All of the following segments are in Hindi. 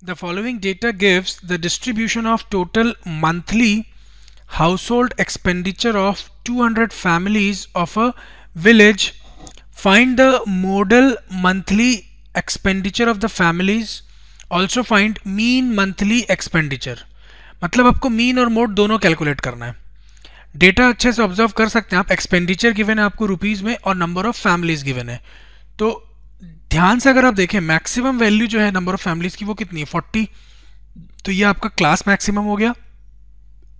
The following data gives the distribution of total monthly household expenditure of 200 families of a village. Find the modal monthly expenditure of the families. Also find mean monthly expenditure. मतलब आपको मीन और मोड दोनों कैलकुलेट करना है. डेटा अच्छे से ऑब्जर्व कर सकते हैं आप. एक्सपेंडिचर गिवन है आपको रुपीज में और नंबर ऑफ फैमिलीज गिवन है. तो ध्यान से अगर आप देखें मैक्सिमम वैल्यू जो है नंबर ऑफ फैमिलीज की वो कितनी है 40. तो ये आपका क्लास मैक्सिमम हो गया.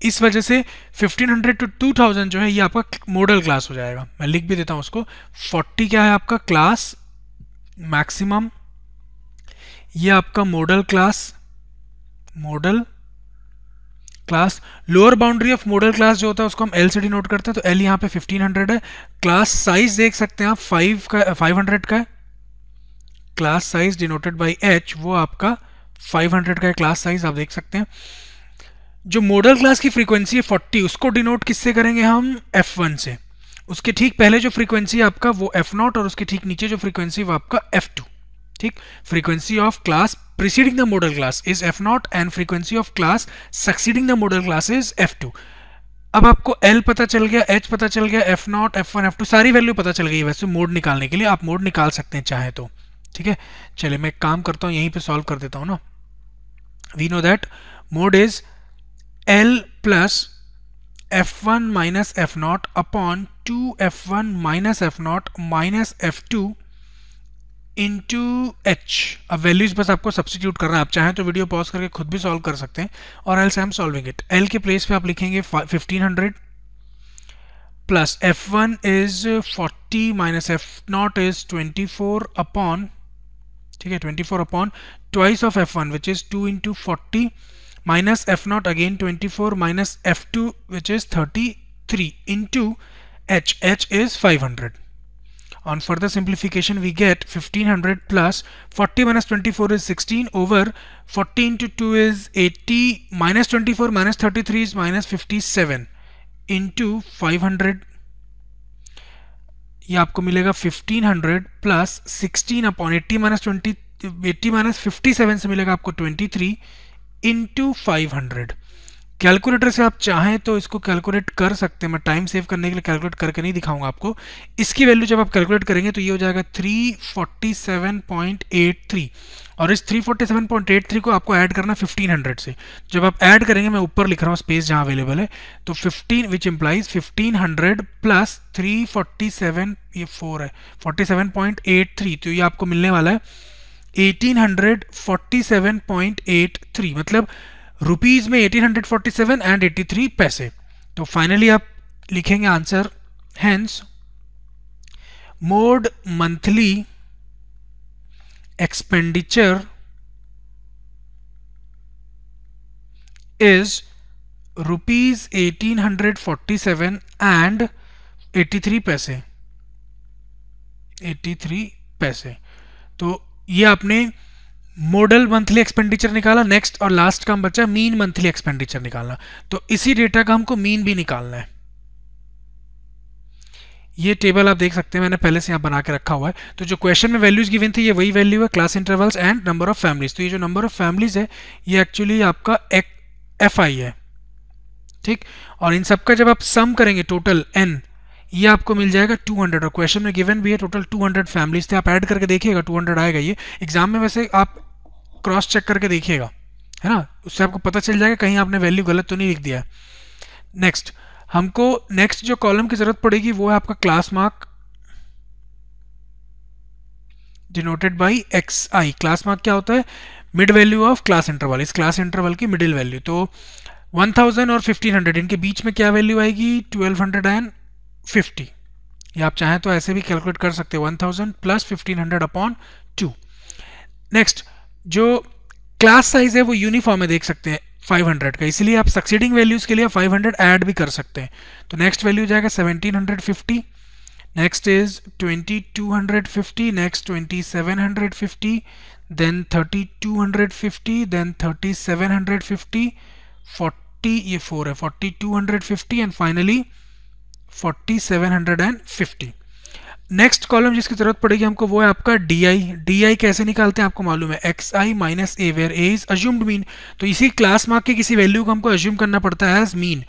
इस वजह से 1500 टू 2000 जो है ये आपका मॉडल क्लास हो जाएगा. मैं लिख भी देता हूं उसको. 40 क्या है आपका क्लास मैक्सिमम, ये आपका model class. Model class lower boundary of model class जो होता है उसको हम एल से डिनोट करते हैं. तो एल यहाँ पे 1500 है. क्लास साइज देख सकते हैं आप 500 का है. Class size denoted by H वो आपका 500 का है. क्लास साइज आप देख सकते हैं. जो मॉडल क्लास की फ्रीक्वेंसी है 40 उसको डिनोट किससे करेंगे हम F1 से. उसके ठीक पहले जो फ्रीक्वेंसी है आपका वो F0 और उसके ठीक नीचे जो फ्रीक्वेंसी वो आपका F2. ठीक. Frequency of class preceding the model class is F0 and frequency of class succeeding the model class is F2. अब आपको L पता चल गया, H पता चल गया, F0, F1, F2 सारी वैल्यू पता चल गई. वैसे मोड निकालने के लिए आप मोड निकाल सकते हैं चाहे तो. ठीक है. चलिए मैं एक काम करता हूं यहीं पे सॉल्व कर देता हूं ना. We know that mode is L plus F1 minus F0 upon 2F1 minus F0 minus F2 into H. अब वैल्यूज बस आपको सब्स्टिट्यूट करना है. आप चाहें तो वीडियो पॉज करके खुद भी सॉल्व कर सकते हैं और else I am solving it. L के प्लेस पे आप लिखेंगे 1500 plus F1 is 40 minus F0 is 24 upon, ठीक है, 24 upon twice of F1 which is 2 into 40 minus F0 again 24 minus F2 which is 33 into H. H is 500. On further simplification we get 1500 plus 40 minus 24 is 16 over 40 into 2 is 80 minus 24 minus 33 is minus 57 into 500. ये आपको मिलेगा 1500 plus 16 upon 80 minus 20 80 minus 57 से मिलेगा आपको 23 इंटू 500. कैलकुलेटर से आप चाहें तो इसको कैलकुलेट कर सकते हैं. मैं टाइम सेव करने के लिए कैलकुलेट करके नहीं दिखाऊंगा आपको. इसकी वैल्यू जब आप कैलकुलेट करेंगे तो ये हो जाएगा 347.83 और इस 347.83 को आपको ऐड करना 1500 से. जब आप ऐड करेंगे, मैं ऊपर लिख रहा हूँ स्पेस जहाँ अवेलेबल है, तो 15 विच इम्प्लाइज 1500 प्लस 347, ये 4 है, 47.83. तो ये आपको मिलने वाला है 1847.83. मतलब रुपीज में 1847 एंड 83 पैसे. तो फाइनली आप लिखेंगे answer. Hence mode monthly expenditure is rupees 1847 and 83 पैसे. 83 पैसे. तो ये आपने मॉडल मंथली एक्सपेंडिचर निकाला. नेक्स्ट और लास्ट काम बचा मीन मंथली एक्सपेंडिचर निकालना. तो इसी डेटा का हमको मीन भी निकालना है. ये टेबल आप देख सकते हैं मैंने पहले से यहाँ बना के रखा हुआ है. तो जो क्वेश्चन में वैल्यूज गिवन थी ये वही वैल्यू है, class intervals and number of families. तो ये जो नंबर ऑफ फैमिलीज है ये एक्चुअली आपका FI है. ठीक. और इन सबका जब आप सम करेंगे टोटल n, ये आपको मिल जाएगा 200. और क्वेश्चन में गिवन भी है टोटल 200 फैमिलीज थे. आप ऐड करके देखिएगा 200 आएगा. ये एग्जाम में वैसे आप क्रॉस चेक करके देखिएगा, है ना, उससे आपको पता चल जाएगा कहीं आपने वैल्यू गलत तो नहीं लिख दिया है. नेक्स्ट हमको नेक्स्ट जो कॉलम की जरूरत पड़ेगी वो है आपका class mark denoted by XI. Class mark क्या होता है? Mid value of class interval. इस क्लास इंटरवल की मिडिल वैल्यू. तो 1000 और 1500 इनके बीच में क्या वैल्यू आएगी? 1250. या आप चाहें तो ऐसे भी कैलकुलेट कर सकते हैं 1000 प्लस 1500 अपॉन 2. नेक्स्ट जो क्लास साइज है वो यूनिफॉर्म है, देख सकते हैं 500 का, इसलिए आप सक्सीडिंग वैल्यूज के लिए 500 ऐड भी कर सकते हैं. तो नेक्स्ट वैल्यू हो जाएगा 1750. Next is 2250. Next 2750. Then 3250. Then 3750. 40, ये 4 है, 4250 एंड फाइनली 4750. नेक्स्ट कॉलम जिसकी जरूरत पड़ेगी हमको वो है आपका डी आई कैसे निकालते हैं आपको मालूम है, x i minus a where a is assumed mean. तो इसी क्लास मार्क के किसी वैल्यू को हमको अज्यूम करना पड़ता है एज मीन।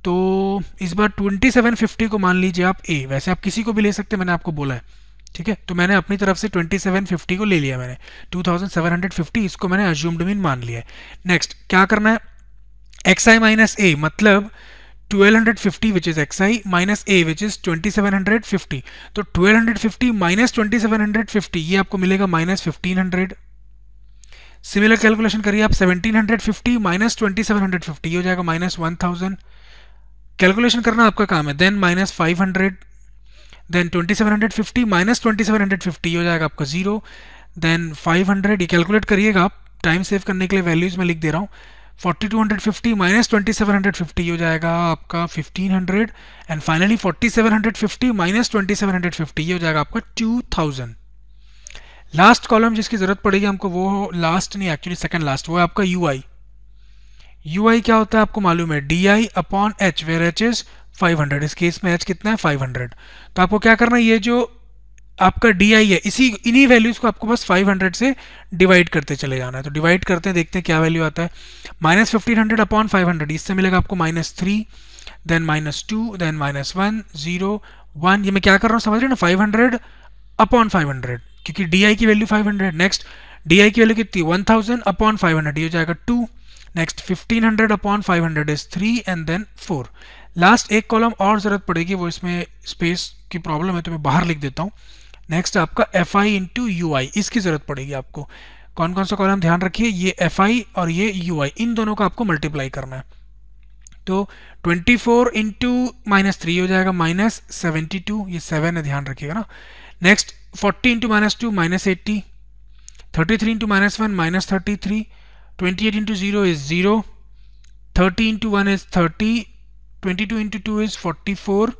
तो इस बार 2750 को मान लीजिए आप ए, वैसे आप किसी को भी ले सकते हैं, मैंने आपको बोला है, ठीक है। तो मैंने अपनी तरफ से 2750 को ले लिया, मैंने 2750 इसको मैंने अज्यूम्ड मीन मान लिया है। नेक्स्ट क्या करना है, एक्स आई माइनस ए मतलब 1250 which is x i minus A which is 2750। तो 1250 माइनस 2750 ये आपको मिलेगा माइनस 1500। सिमिलर कैलकुलेशन करिए आप, 1750 माइनस 2750 ये हो जाएगा माइनस 1000। कैलकुलेशन करना आपका काम है। देन माइनस 500, देन 2750 माइनस 2750 ये हो जाएगा आपका 0। देन 500 ये कैलकुलेट करिएगा आप, टाइम सेव करने के लिए वैल्यूज में लिख दे रहा हूँ। 4250 माइनस 2750 ये हो जाएगा आपका 1500। एंड फाइनली 4750 माइनस 2750 ये हो जाएगा आपका 2000। लास्ट कॉलम जिसकी जरूरत पड़ेगी हमको वो, लास्ट नहीं एक्चुअली सेकंड लास्ट, वो है आपका यू आई। यू आई क्या होता है आपको मालूम है, d i upon h where h is 500। इस केस में एच कितना है 500। तो आपको क्या करना है, ये जो आपका डी आई है इन्हीं वैल्यूज को आपको बस 500 से डिवाइड करते चले जाना है। तो डिवाइड करते हैं, देखते हैं क्या वैल्यू आता है। माइनस 1500 अपॉन 500 इससे मिलेगा आपको minus 3, then minus 2, then minus 1, 0, 1। ये मैं क्या कर रहा हूँ समझ रहे हैं ना, 500 अपॉन 500 क्योंकि डी आई की वैल्यू 500। नेक्स्ट डी आई की वैल्यू कितनी, 1000 अपॉन 500 ये हो जाएगा 2। Next 1500 upon 500 is 3 and then 4। Last एक कॉलम और जरूरत पड़ेगी, वो इसमें स्पेस की प्रॉब्लम है तो मैं बाहर लिख देता हूँ। नेक्स्ट आपका एफ आई इंटू यू आई, इसकी जरूरत पड़ेगी आपको। कौन कौन सा कॉलम ध्यान रखिए, ये एफ आई और ये यू आई, इन दोनों का आपको मल्टीप्लाई करना है। तो 24 इंटू माइनस 3 हो जाएगा माइनस 72, ये 7 है ध्यान रखिएगा ना। Next 40 into minus 2 minus 80, 33 into minus 1 minus 33, 28 into 0 is 0, 30 into 1 is 30, 22 into 2 is 44,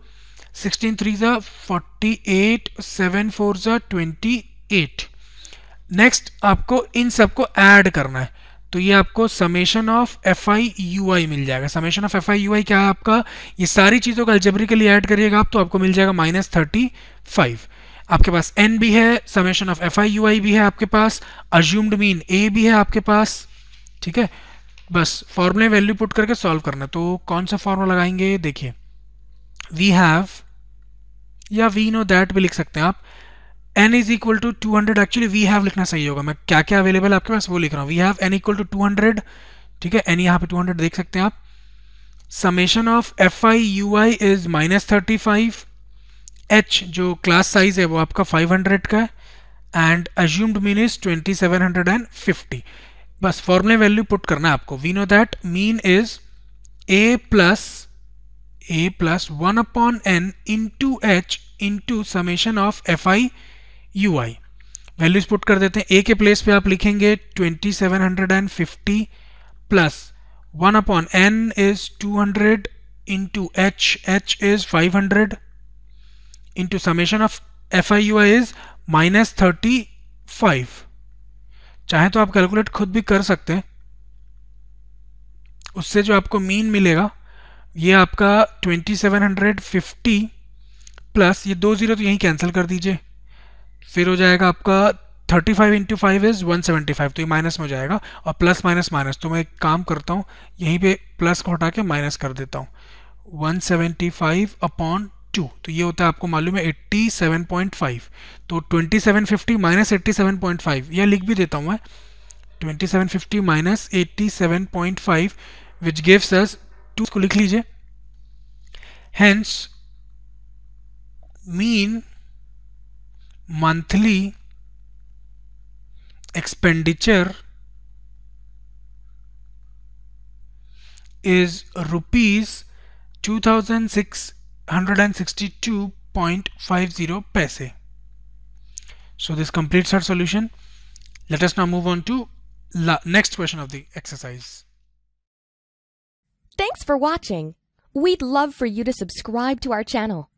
16 3s are 48, 7 4s are 28। Next आपको इन सबको ऐड करना है, तो ये आपको summation of F I you I मिल जाएगा। Summation of F I you I क्या है आपका, ये सारी चीज़ों का अलजेब्रिकली ऐड करिएगा आप, तो आपको मिल जाएगा माइनस 35। आपके पास n भी है, summation of F I you I भी है आपके पास, अज्यूम्ड मीन a भी है आपके पास, ठीक है। बस फॉर्मूले वैल्यू पुट करके सॉल्व करना। तो कौन सा फॉर्मूला लगाएंगे, देखिए वी हैव या वी नो दैट भी लिख सकते हैं आप। n is equal to 200, actually we have लिखना सही होगा, मैं क्या क्या अवेलेबल है आपके पास वो लिख रहा हूँ। We have n equal to 200, ठीक है, n यहाँ पे 200 देख सकते हैं आप। Summation of F I you I is minus 35, h जो क्लास साइज है वो आपका 500 का है, एंड अज्यूम्ड मीन इज 2750। बस फॉर्मूले वैल्यू पुट करना है आपको। We know that mean is a plus 1 upon n into h into summation of F I you i. Values put कर देते हैं। a के प्लेस पे आप लिखेंगे 2750 plus 1 upon n is 200 into h is 500 into summation of F I you I is minus 35। चाहे तो आप कैलकुलेट खुद भी कर सकते हैं, उससे जो आपको मीन मिलेगा ये आपका 2750 प्लस ये 2 0 तो यहीं कैंसिल कर दीजिए, फिर हो जाएगा आपका 35 इंटू 5 इज 175, तो ये माइनस में हो जाएगा, और प्लस माइनस माइनस, तो मैं एक काम करता हूँ यहीं पे प्लस को हटा के माइनस कर देता हूँ। 175 अपॉन 2, तो ये होता है आपको मालूम है 87.5। तो 2750 माइनस 87.5 यह लिख भी देता हूँ मैं, 2750 माइनस 87.5 विच गिव्स अस 2 को लिख लीजिए। Hence mean monthly expenditure is rupees 2662.50 paise. So this completes our solution. Let us now move on to next question of the exercise. Thanks for watching. We'd love for you to subscribe to our channel